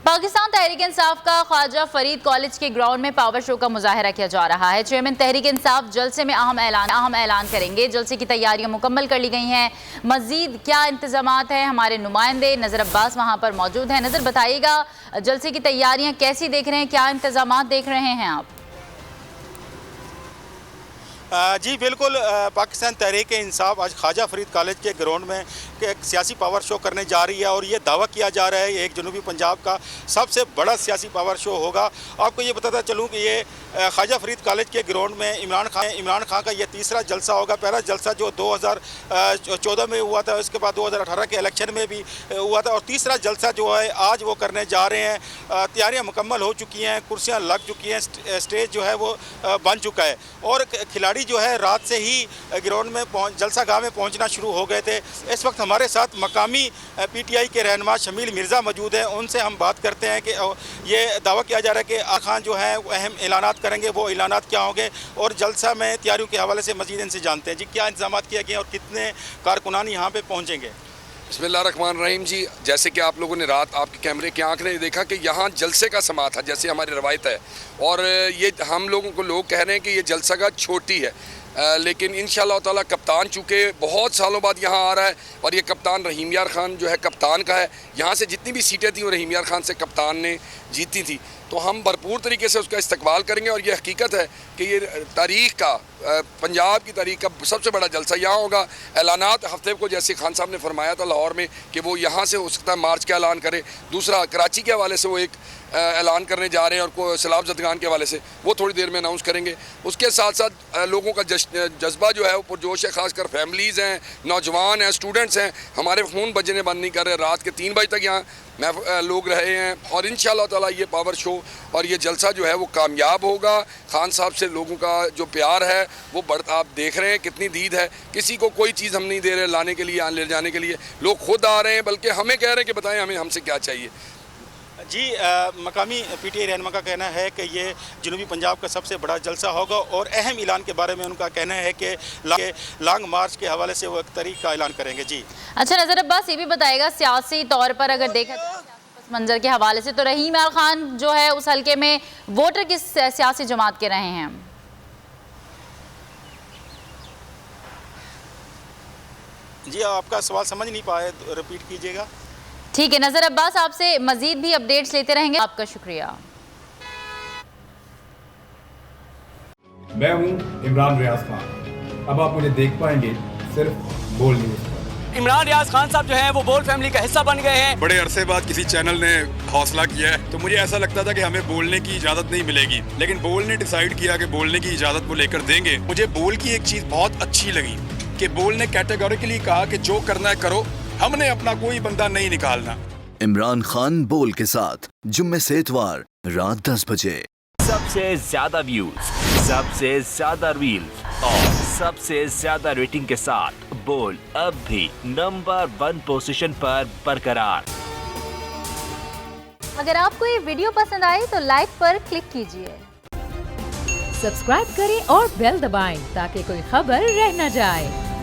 पाकिस्तान तहरीक इंसाफ का ख्वाजा फरीद कॉलेज के ग्राउंड में पावर शो का मुजाहरा किया जा रहा है। चेयरमैन तहरीक इंसाफ जलसे में अहम ऐलान करेंगे। जलसे की तैयारियां मुकम्मल कर ली गई हैं। मजीद क्या इंतजामात हैं, हमारे नुमाइंदे नज़र अब्बास वहां पर मौजूद हैं। नज़र बताइएगा, जलसे की तैयारियां कैसी देख रहे हैं, क्या इंतजामात देख रहे हैं आप? जी बिल्कुल, पाकिस्तान तहरीक इंसाफ आज ख्वाजा फरीद कॉलेज के ग्राउंड में एक सियासी पावर शो करने जा रही है और ये दावा किया जा रहा है एक जनूबी पंजाब का सबसे बड़ा सियासी पावर शो होगा। आपको ये बताता चलूँ कि ये ख्वाजा फरीद कॉलेज के ग्राउंड में इमरान खान का ये तीसरा जलसा होगा। पहला जलसा जो 2014 में हुआ था, उसके बाद 2018 के इलेक्शन में भी हुआ था और तीसरा जलसा जो है आज वो करने जा रहे हैं। तैयारियाँ मुकम्मल हो चुकी हैं, कुर्सियाँ लग चुकी हैं, स्टेज जो है वो बन चुका है और खिलाड़ी जो है रात से ही ग्राउंड में जलसा गाह में पहुंचना शुरू हो गए थे। इस वक्त हमारे साथ मकामी पीटीआई के रहनुमा शमील मिर्ज़ा मौजूद हैं। उनसे हम बात करते हैं कि ये दावा किया जा रहा है कि आगा खान जो है अहम ऐलानात करेंगे, वो ऐलानात क्या होंगे और जलसा में तैयारियों के हवाले से मज़ीद इनसे जानते हैं। जी, क्या इंतजाम किए गए और कितने कारकुनान यहाँ पर पहुँचेंगे? बिस्मिल्लाहिर्रहमानिर्रहीम जी, जैसे कि आप लोगों ने रात आपके कैमरे की आंख ने देखा कि यहाँ जलसे का समा था, जैसे हमारी रवायत है और ये हम लोगों को लोग कह रहे हैं कि ये जलसा का छोटी है, लेकिन इंशाअल्लाह ताला कप्तान चूँकि बहुत सालों बाद यहाँ आ रहा है और ये कप्तान रहीम यार खान जो है कप्तान का है। यहाँ से जितनी भी सीटें थी वो रहीम यार खान से कप्तान ने जीती थी, तो हम भरपूर तरीके से उसका इस्तकबाल करेंगे और ये हकीकत है कि ये तारीख़ का पंजाब की तारीख़ का सबसे बड़ा जलसा यहाँ होगा। ऐलानात हफ्ते को जैसे खान साहब ने फरमाया था लाहौर में कि वो यहाँ से हो सकता है मार्च का ऐलान करे, दूसरा कराची के हवाले से वो एक ऐलान करने जा रहे हैं और सैलाब ज़दगान के हवाले से वो थोड़ी देर में अनाउंस करेंगे। उसके साथ साथ लोगों का जज्बा जो है वो पुरजोश है, ख़ासकर फैमिलीज़ हैं, नौजवान हैं, स्टूडेंट्स हैं। हमारे खून बजने बंद नहीं कर रहे, रात के 3 बजे तक यहाँ लोग रहे हैं और इंशाअल्लाह ताला ये पावर शो और ये जलसा जो है वो कामयाब होगा। खान साहब से लोगों का जो प्यार है वो बढ़ता, आप देख रहे हैं कितनी दीद है। किसी को कोई चीज़ हम नहीं दे रहे लाने के लिए, यहाँ ले जाने के लिए, लोग खुद आ रहे हैं, बल्कि हमें कह रहे हैं कि बताएं हमें हमसे क्या चाहिए। जी, मकामी पीटीआई रहनुमा का कहना है कि ये जनूबी पंजाब का सबसे बड़ा जलसा होगा और अहम ऐलान के बारे में उनका कहना है कि लॉन्ग मार्च के हवाले से वो एक तारीख का ऐलान करेंगे। जी अच्छा, नज़र अब्बास ये भी बताएगा सियासी तौर पर अगर देखा जाए मंजर के हवाले से, तो रहीम यार खान जो है उस हल्के में वोटर किस सियासी जमात के रहे हैं? जी, आपका सवाल समझ नहीं पाए, रिपीट कीजिएगा। ठीक है, नज़र अब्बास आपसे मजीद भी अपडेट्स लेते रहेंगे। आपका शुक्रिया। मैं हूं इमरान रियाज खान। अब आप मुझे देख पाएंगे सिर्फ बोल न्यूज़ पर। इमरान रियाज खान साहब जो हैं वो बोल फैमिली का हिस्सा बन गए हैं। बड़े अरसे बाद किसी चैनल ने हौसला किया है, तो मुझे ऐसा लगता था कि हमें बोलने की इजाजत नहीं मिलेगी, लेकिन बोल ने डिसाइड किया कि बोलने की इजाजत वो लेकर देंगे। मुझे बोल की एक चीज बहुत अच्छी लगी कि बोल ने कैटेगोरिकली कहा कि जो करना है करो, हमने अपना कोई बंदा नहीं निकालना। इमरान खान बोल के साथ जुम्मे से इतवार रात 10 बजे। सबसे ज्यादा व्यूज, सबसे ज्यादा रील्स और सबसे ज्यादा रेटिंग के साथ बोल अब भी नंबर 1 पोजीशन पर बरकरार। अगर आपको ये वीडियो पसंद आए तो लाइक पर क्लिक कीजिए, सब्सक्राइब करें और बेल दबाएं ताकि कोई खबर रह न जाए।